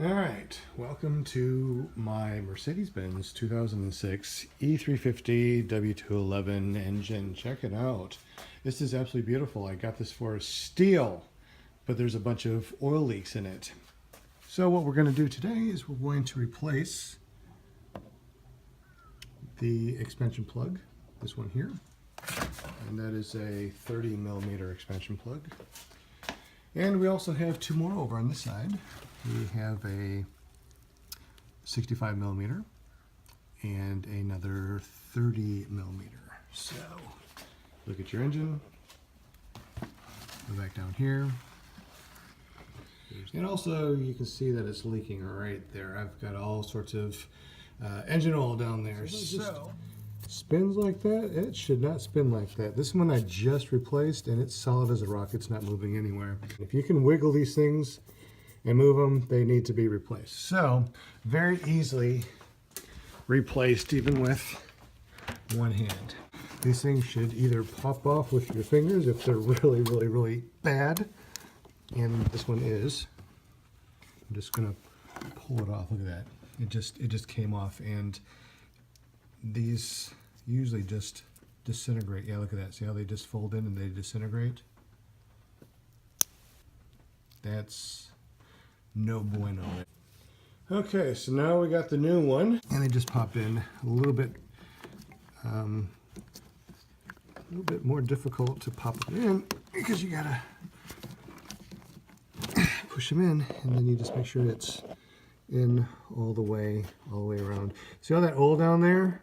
Alright, welcome to my Mercedes-Benz 2006 E350 W211 engine. Check it out. This is absolutely beautiful. I got this for steel, but there's a bunch of oil leaks in it. So what we're going to do today is we're going to replace the expansion plug, this one here, and that is a 30mm expansion plug. And we also have two more over on this side. We have a 65mm and another 30mm. So look at your engine, go back down here, and also you can see that it's leaking right there. I've got all sorts of engine oil down there. So spins like that. It should not spin like that. This one I just replaced and it's solid as a rock. It's not moving anywhere. If you can wiggle these things and move them, they need to be replaced. So very easily replaced even with one hand. These things should either pop off with your fingers if they're really bad, and this one is. I'm just gonna pull it off. Look at that. It just came off, and these usually just disintegrate. Yeah, look at that. See how they just fold in and they disintegrate? That's no bueno. Okay, so now we got the new one, and they just pop in a little bit more difficult to pop them in because you gotta push them in, and then you just make sure it's in all the way around. See all that oil down there?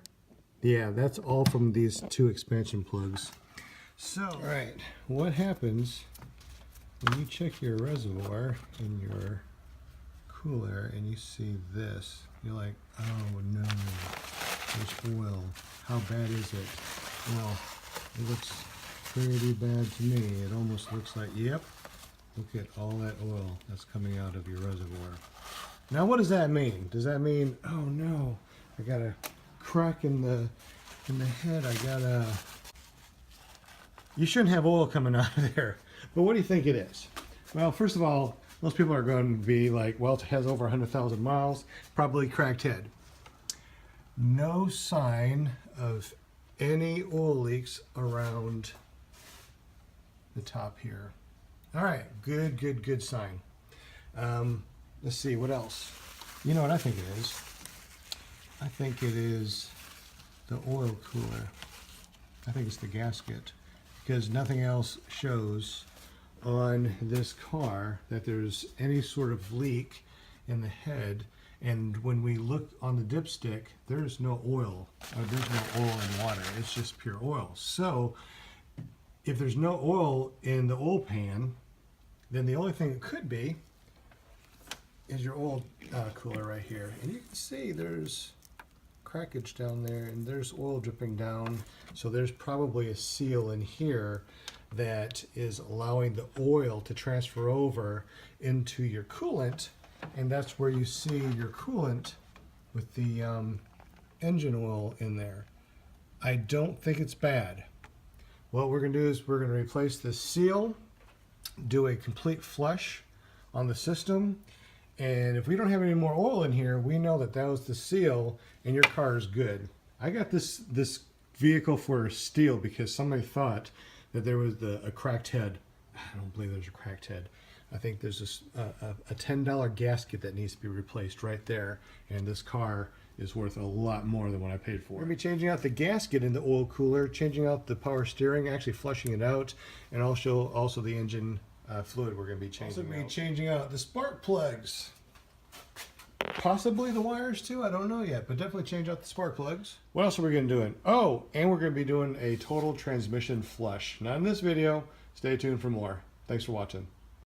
Yeah, that's all from these two expansion plugs. So, all right, what happens when you check your reservoir in your cooler and you see this? You're like, oh no, there's oil. How bad is it? Well, it looks pretty bad to me. It almost looks like, yep, look at all that oil that's coming out of your reservoir. Now what does that mean? Does that mean, oh no, I got a crack in the head, you shouldn't have oil coming out of there. But what do you think it is? Well, first of all, most people are going to be like, well, it has over 100,000 miles, probably cracked head. No sign of any oil leaks around the top here. All right, good sign. Let's see, what else? You know what I think it is? I think it is the oil cooler. I think it's the gasket, because nothing else shows on this car that there's any sort of leak in the head. And when we look on the dipstick, there's no oil. There's no oil in water. It's just pure oil. So if there's no oil in the oil pan, then the only thing it could be is your oil cooler right here. And you can see there's crackage down there and there's oil dripping down. So there's probably a seal in here that is allowing the oil to transfer over into your coolant. And that's where you see your coolant with the engine oil in there. I don't think it's bad. What we're gonna do is we're gonna replace the seal, do a complete flush on the system, and if we don't have any more oil in here, we know that that was the seal and your car is good. I got this vehicle for steel because somebody thought that there was a cracked head. I don't believe there's a cracked head. I think there's a $10 gasket that needs to be replaced right there, and this car is worth a lot more than what I paid for. We're going to be changing out the gasket in the oil cooler, changing out the power steering, actually flushing it out, and also the engine fluid we're going to be changing out. Also be changing out the spark plugs. Possibly the wires too, I don't know yet, but definitely change out the spark plugs. What else are we going to do? Oh, and we're going to be doing a total transmission flush. Not in this video. Stay tuned for more. Thanks for watching.